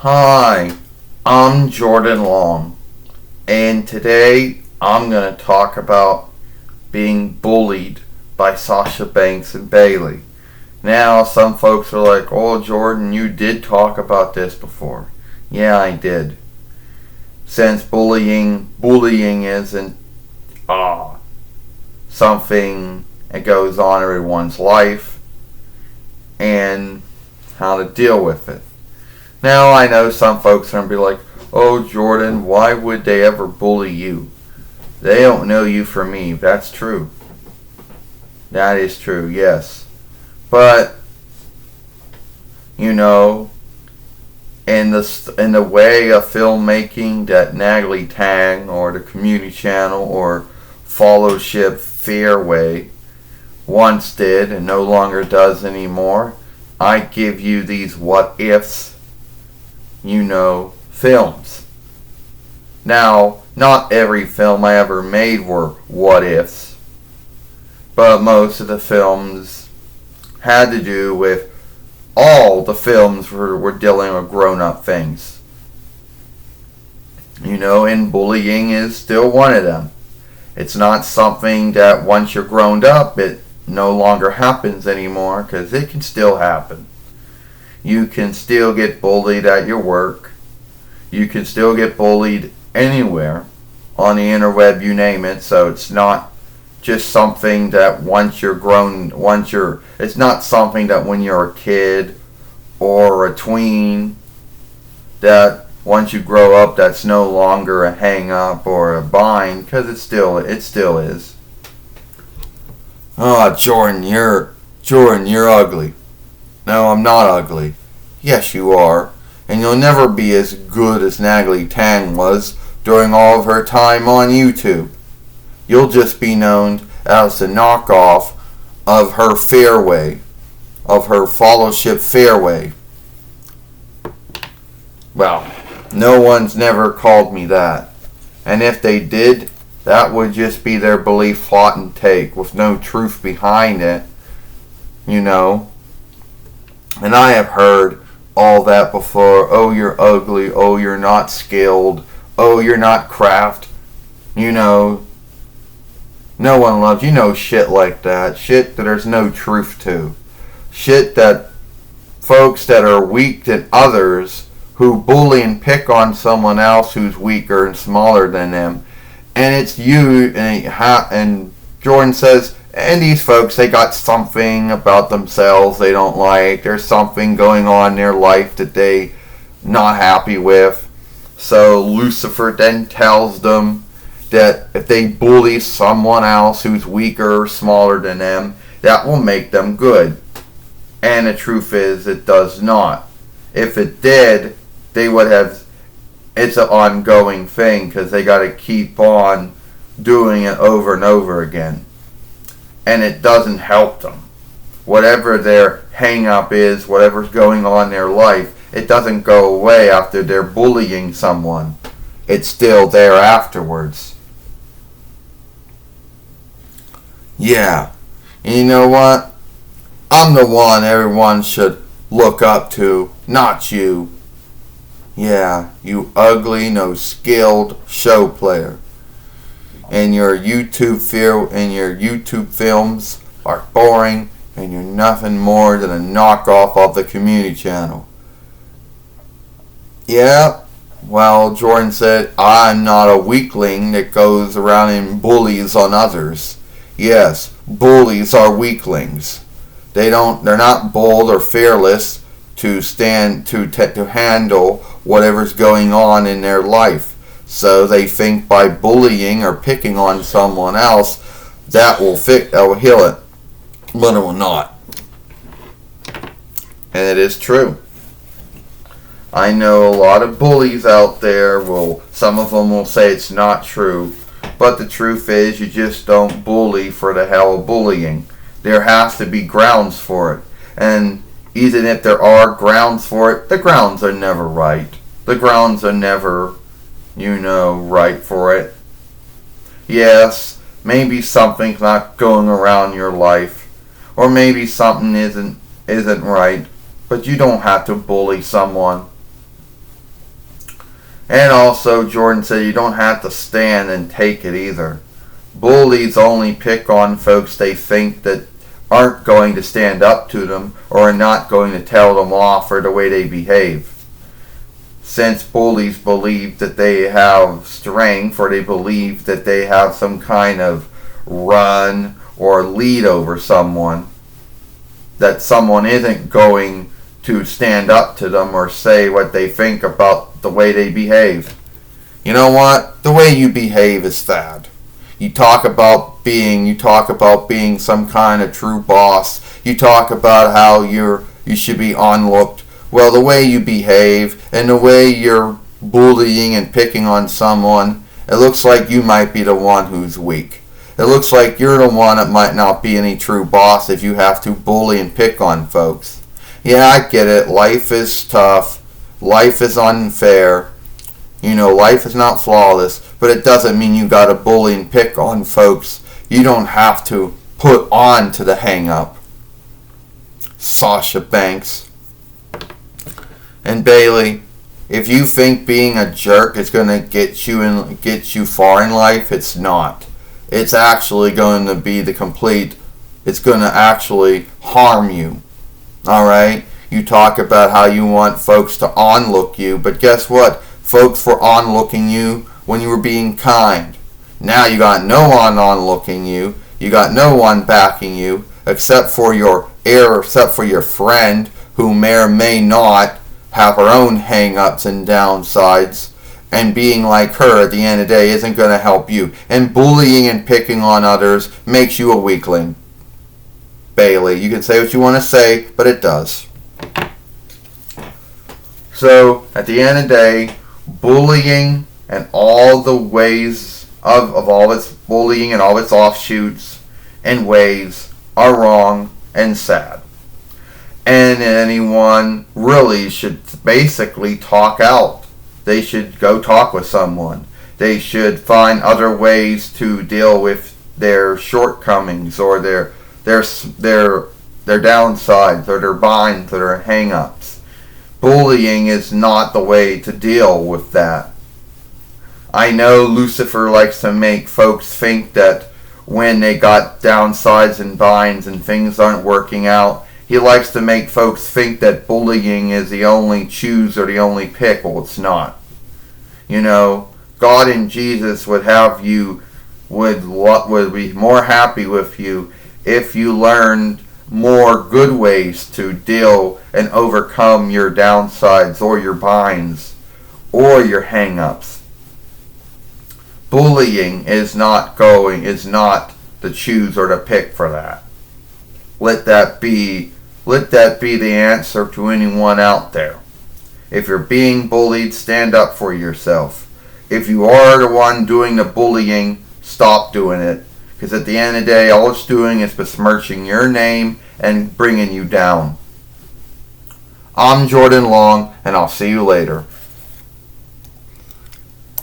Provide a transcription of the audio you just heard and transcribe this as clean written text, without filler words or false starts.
Hi, I'm Jordan Long, and today I'm going to talk about being bullied by Sasha Banks and Bayley. Now, some folks are like, "Oh, Jordan, you did talk about this before." Yeah, I did. Since bullying isn't something that goes on in everyone's life, and how to deal with it. Now, I know some folks are going to be like, "Oh, Jordan, why would they ever bully you? They don't know you from me." That's true. That is true, yes. But, in the way of filmmaking that Natalie Tang or the Community Channel or Fellowship Fairway once did and no longer does anymore, I give you these what-ifs films. Now, not every film I ever made were what-ifs, but most of the films had to do with all the films were dealing with grown-up things. And bullying is still one of them. It's not something that once you're grown up, it no longer happens anymore, because it can still happen. You can still get bullied at your work. You can still get bullied anywhere on the interweb, you name it. So it's not just something that it's not something that when you're a kid or a tween, that once you grow up, that's no longer a hang up or a bind, because it still is. "Oh, Jordan, you're ugly." "No, I'm not ugly." "Yes, you are. And you'll never be as good as Natalie Tang was during all of her time on YouTube. You'll just be known as the knockoff of her fairway, of her Fellowship Fairway." Well, no one's never called me that. And if they did, that would just be their belief, plot, and take with no truth behind it. And I have heard all that before. "Oh, you're ugly. Oh, you're not skilled. Oh, you're not craft." No one loves shit like that. Shit that there's no truth to. Shit that folks that are weak than others, who bully and pick on someone else who's weaker and smaller than them. And it's you, and Jordan says, and these folks, they got something about themselves they don't like. There's something going on in their life that they not happy with. So Lucifer then tells them that if they bully someone else who's weaker or smaller than them, that will make them good. And the truth is, it does not. If it did, they would have, it's an ongoing thing, because they got to keep on doing it over and over again. And it doesn't help them. Whatever their hang-up is, whatever's going on in their life, it doesn't go away after they're bullying someone. It's still there afterwards. Yeah. And you know what? I'm the one everyone should look up to, not you. Yeah, you ugly, no skilled show player. And your YouTube films are boring, and you're nothing more than a knockoff of the Community Channel. Yeah, well, Jordan said, "I'm not a weakling that goes around and bullies on others." Yes, bullies are weaklings. They're not bold or fearless to handle whatever's going on in their life. So they think by bullying or picking on someone else, that will heal it. But it will not. And it is true. I know a lot of bullies out there, some of them will say it's not true. But the truth is, you just don't bully for the hell of bullying. There has to be grounds for it. And even if there are grounds for it, the grounds are never right. The grounds are never, right for it. Yes, maybe something's not going around your life, or maybe something isn't right, but you don't have to bully someone. And also, Jordan said you don't have to stand and take it either. Bullies only pick on folks they think that aren't going to stand up to them or are not going to tell them off for the way they behave. Since bullies believe that they have strength, or they believe that they have some kind of run or lead over someone, that someone isn't going to stand up to them or say what they think about the way they behave. You know what? The way you behave is bad. You talk about being some kind of true boss. You talk about how you should be onlooked. Well, the way you behave and the way you're bullying and picking on someone, it looks like you might be the one who's weak. It looks like you're the one that might not be any true boss if you have to bully and pick on folks. Yeah, I get it. Life is tough. Life is unfair. Life is not flawless, but it doesn't mean you gotta bully and pick on folks. You don't have to put on to the hang-up. Sasha Banks. And Bayley, if you think being a jerk is going to get you far in life, it's not. It's actually going to be it's going to actually harm you. Alright? You talk about how you want folks to onlook you, but guess what? Folks were onlooking you when you were being kind. Now you got no one onlooking you. You got no one backing you, except for your friend who may or may not have her own hang-ups and downsides, and being like her at the end of the day isn't going to help you. And bullying and picking on others makes you a weakling. Bayley, you can say what you want to say, but it does. So, at the end of the day, bullying and all the ways of all its bullying and all its offshoots and ways are wrong and sad. And anyone really should basically talk out. They should go talk with someone. They should find other ways to deal with their shortcomings or their downsides or their binds or their hang-ups. Bullying is not the way to deal with that. I know Lucifer likes to make folks think that when they got downsides and binds and things aren't working out, he likes to make folks think that bullying is the only choose or the only pick. Well, it's not. God and Jesus would be more happy with you if you learned more good ways to deal and overcome your downsides or your binds or your hang-ups. Bullying is not the choose or the pick for that. Let that be the answer to anyone out there. If you're being bullied, stand up for yourself. If you are the one doing the bullying, stop doing it. Because at the end of the day, all it's doing is besmirching your name and bringing you down. I'm Jordan Long, and I'll see you later.